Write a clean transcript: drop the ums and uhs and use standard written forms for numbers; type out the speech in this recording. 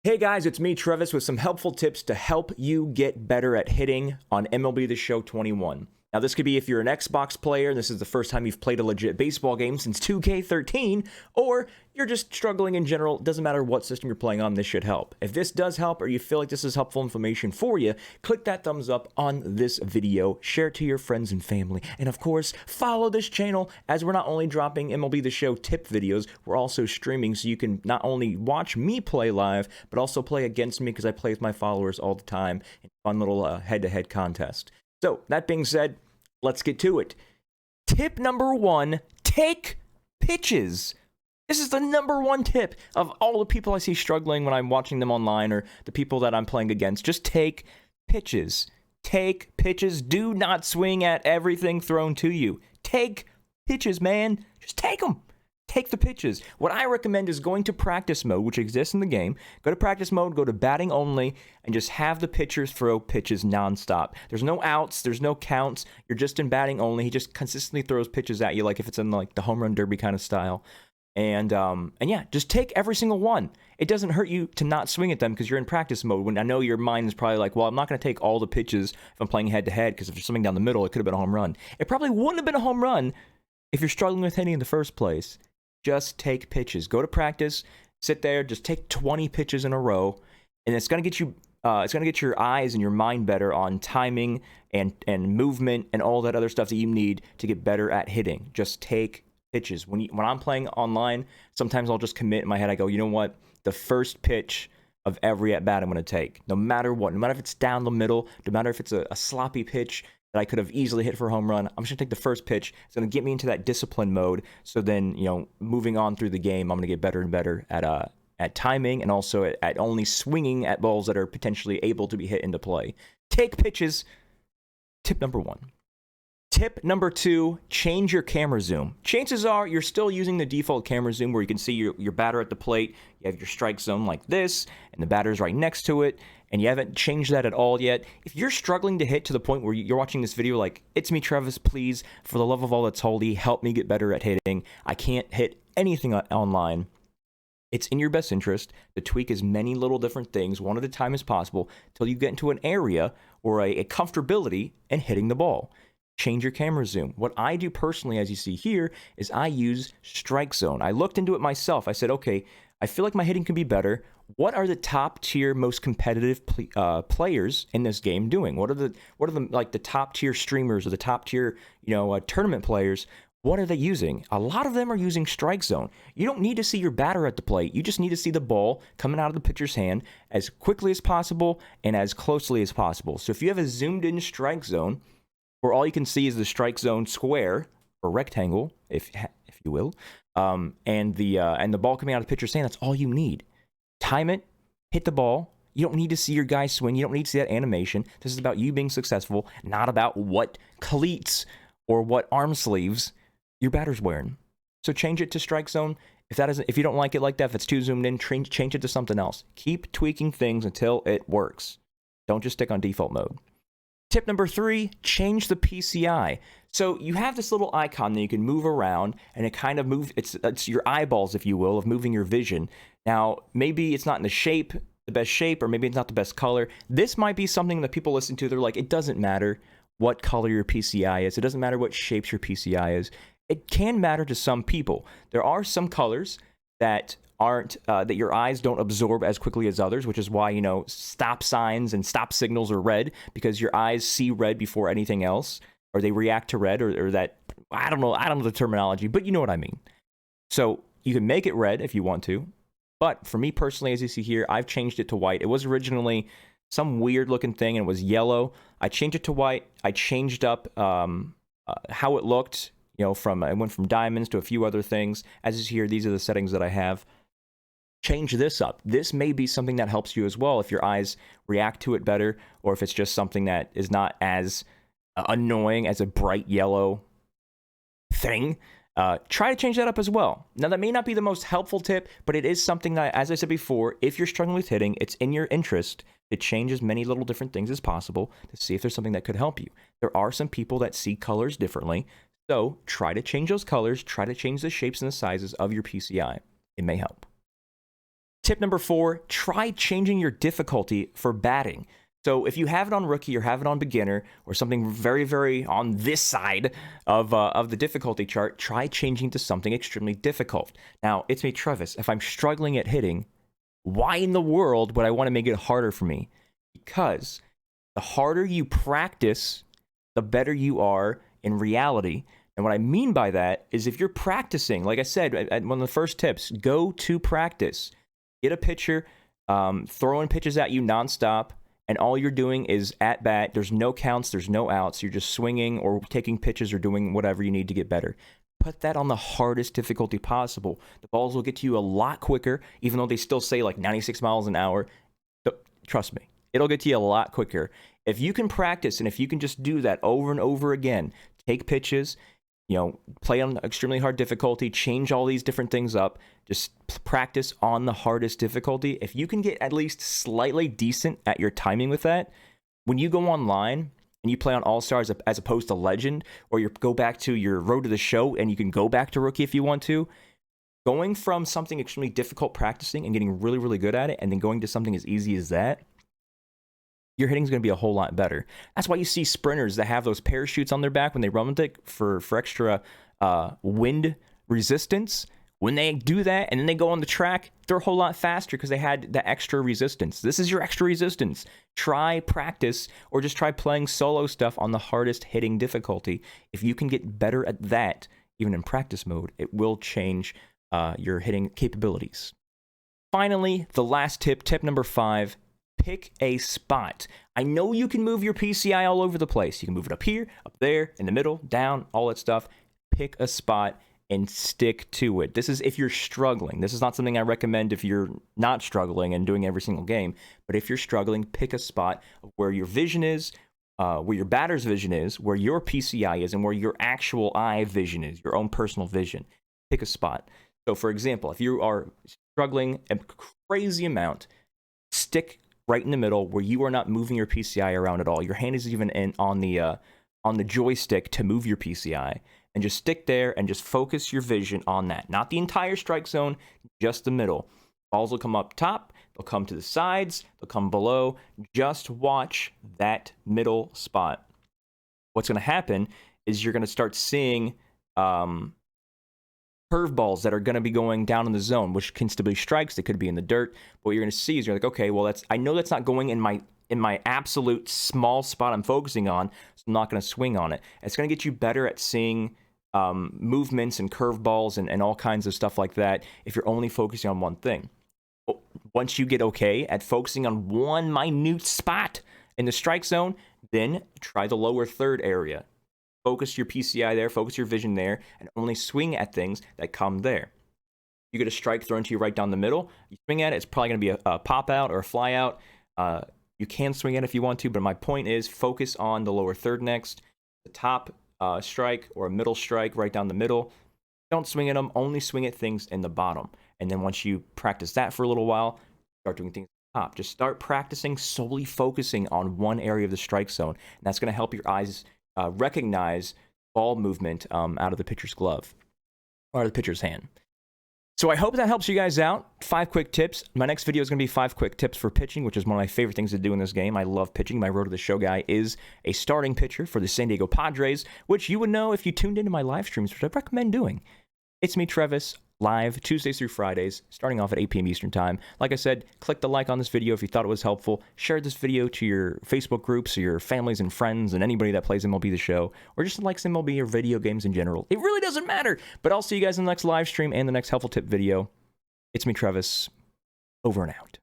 Hey guys, it's me, Trevis, with some helpful tips to help you get better at hitting on MLB The Show 21. Now, this could be if you're an Xbox player and this is the first time you've played a legit baseball game since 2K13, or you're just struggling in general. It doesn't matter what system you're playing on, this should help. If this does help or you feel like this is helpful information for you, click that thumbs up on this video, share it to your friends and family, and of course, follow this channel as we're not only dropping MLB The Show tip videos, we're also streaming so you can not only watch me play live, but also play against me because I play with my followers all the time in fun little head-to-head contest. So, that being said, let's get to it. Tip number one, take pitches. This is the number one tip of all the people I see struggling when I'm watching them online or the people that I'm playing against. Just take pitches. Take pitches. Do not swing at everything thrown to you. Take pitches, man. Just take them. Take the pitches. What I recommend is going to practice mode, which exists in the game. Go to practice mode, go to batting only, and just have the pitchers throw pitches nonstop. There's no outs, there's no counts. You're just in batting only. He just consistently throws pitches at you, like if it's in like the home run derby kind of style. And yeah, just take every single one. It doesn't hurt you to not swing at them because you're in practice mode. When I know your mind is probably like, well, I'm not going to take all the pitches if I'm playing head to head because if there's something down the middle, it could have been a home run. It probably wouldn't have been a home run if you're struggling with hitting in the first place. Just take pitches. Go to practice, sit there, just take 20 pitches in a row, and it's gonna get you. It's gonna get your eyes and your mind better on timing and movement and all that other stuff that you need to get better at hitting. Just take pitches. When I'm playing online, sometimes I'll just commit in my head. I go, you know what? The first pitch of every at bat I'm gonna take, no matter what, no matter if it's down the middle, no matter if it's a sloppy pitch that I could have easily hit for a home run. I'm just going to take the first pitch. It's going to get me into that discipline mode. So then, moving on through the game, I'm going to get better and better at timing and also at only swinging at balls that are potentially able to be hit into play. Take pitches. Tip number one. Tip number two, change your camera zoom. Chances are you're still using the default camera zoom where you can see your batter at the plate. You have your strike zone like this, and the batter's right next to it, and you haven't changed that at all yet. If you're struggling to hit to the point where you're watching this video like, it's me, Trevis, please, for the love of all that's holy, help me get better at hitting. I can't hit anything online. It's in your best interest to tweak as many little different things one at a time as possible until you get into an area or a comfortability in hitting the ball. Change your camera zoom. What I do personally, as you see here, is I use strike zone. I looked into it myself. I said, okay, I feel like my hitting can be better. What are the top tier, most competitive players in this game doing? What are the top tier streamers or the top tier, tournament players? What are they using? A lot of them are using strike zone. You don't need to see your batter at the plate. You just need to see the ball coming out of the pitcher's hand as quickly as possible and as closely as possible. So if you have a zoomed in strike zone, where all you can see is the strike zone square or rectangle, if you will, and the ball coming out of the pitcher's hand, that's all you need. Time it, hit the ball. You don't need to see your guy swing. You don't need to see that animation. This is about you being successful, not about what cleats or what arm sleeves your batter's wearing. So change it to strike zone. If you don't like it like that, if it's too zoomed in, change it to something else. Keep tweaking things until it works. Don't just stick on default mode. Tip number three, change the PCI. So you have this little icon that you can move around, and it kind of moves, it's your eyeballs, if you will, of moving your vision. Now, maybe it's not in the best shape, or maybe it's not the best color. This might be something that people listen to, they're like, it doesn't matter what color your PCI is. It doesn't matter what shapes your PCI is. It can matter to some people. There are some colors that aren't that your eyes don't absorb as quickly as others, which is why stop signs and stop signals are red, because your eyes see red before anything else, or they react to red, or that I don't know the terminology, but you know what I mean. So you can make it red if you want to, but for me personally, as you see here, I've changed it to white. It was originally some weird looking thing and it was yellow. I changed it to white. I changed up how it looked. I went from diamonds to a few other things. As you see here, these are the settings that I have. Change this up. This may be something that helps you as well if your eyes react to it better, or if it's just something that is not as annoying as a bright yellow thing. Try to change that up as well. Now, that may not be the most helpful tip, but it is something that, as I said before, if you're struggling with hitting, it's in your interest to change as many little different things as possible to see if there's something that could help you. There are some people that see colors differently, so try to change those colors, try to change the shapes and the sizes of your PCI. It may help. tip number 4, try changing your difficulty for batting. So if you have it on rookie or have it on beginner or something very, very on this side of the difficulty chart, try changing to something extremely difficult. Now, it's me, Trevis. If I'm struggling at hitting, why in the world would I want to make it harder for me? Because the harder you practice, the better you are in reality. And what I mean by that is if you're practicing, like I said, at one of the first tips, go to practice. Get a pitcher, throwing pitches at you nonstop, and all you're doing is at bat. There's no counts, there's no outs. You're just swinging or taking pitches or doing whatever you need to get better. Put that on the hardest difficulty possible. The balls will get to you a lot quicker, even though they still say like 96 miles an hour. Trust me, it'll get to you a lot quicker. If you can practice and if you can just do that over and over again, take pitches, play on extremely hard difficulty, change all these different things up, just practice on the hardest difficulty. If you can get at least slightly decent at your timing with that, when you go online and you play on All-Stars as opposed to Legend, or you go back to your Road to the Show and you can go back to Rookie if you want to, going from something extremely difficult practicing and getting really, really good at it, and then going to something as easy as that, your hitting is going to be a whole lot better. That's why you see sprinters that have those parachutes on their back when they run with it for extra wind resistance. When they do that and then they go on the track, they're a whole lot faster because they had the extra resistance. This is your extra resistance. Try practice or just try playing solo stuff on the hardest hitting difficulty. If you can get better at that, even in practice mode, it will change your hitting capabilities. Finally, the last tip, tip number 5, pick a spot. I know you can move your PCI all over the place. You can move it up here, up there, in the middle, down, all that stuff. Pick a spot and stick to it. This is if you're struggling. This is not something I recommend if you're not struggling and doing every single game. But if you're struggling, pick a spot where your vision is, where your batter's vision is, where your PCI is, and where your actual eye vision is, your own personal vision. Pick a spot. So, for example, if you are struggling a crazy amount, stick right in the middle where you are not moving your PCI around at all. Your hand is even on the joystick to move your PCI, and just stick there and just focus your vision on that. Not the entire strike zone, just the middle. Balls will come up top, they'll come to the sides, they'll come below. Just watch that middle spot. What's going to happen is you're going to start seeing curveballs that are going to be going down in the zone, which can still be strikes. They could be in the dirt. But what you're going to see is you're like, okay, well, I know that's not going in my absolute small spot I'm focusing on, so I'm not going to swing on it. It's going to get you better at seeing movements and curveballs and all kinds of stuff like that if you're only focusing on one thing. Once you get okay at focusing on one minute spot in the strike zone, then try the lower third area. Focus your PCI there, focus your vision there, and only swing at things that come there. You get a strike thrown to you right down the middle. You swing at it, it's probably going to be a pop out or a fly out. You can swing it if you want to, but my point is focus on the lower third next, the top strike or a middle strike right down the middle. Don't swing at them, only swing at things in the bottom. And then once you practice that for a little while, start doing things at the top. Just start practicing solely focusing on one area of the strike zone. And that's going to help your eyes recognize ball movement out of the pitcher's glove or the pitcher's hand. So I hope that helps you guys out. 5 quick tips. My next video is going to be 5 quick tips for pitching, which is one of my favorite things to do in this game. I love pitching. My Road to the Show guy is a starting pitcher for the San Diego Padres, which you would know if you tuned into my live streams, which I recommend doing. It's me, Trevis, live Tuesdays through Fridays, starting off at 8 p.m. Eastern Time. Like I said, click the like on this video if you thought it was helpful. Share this video to your Facebook groups or your families and friends and anybody that plays MLB The Show, or just likes MLB or video games in general. It really doesn't matter. But I'll see you guys in the next live stream and the next helpful tip video. It's me, Trevis. Over and out.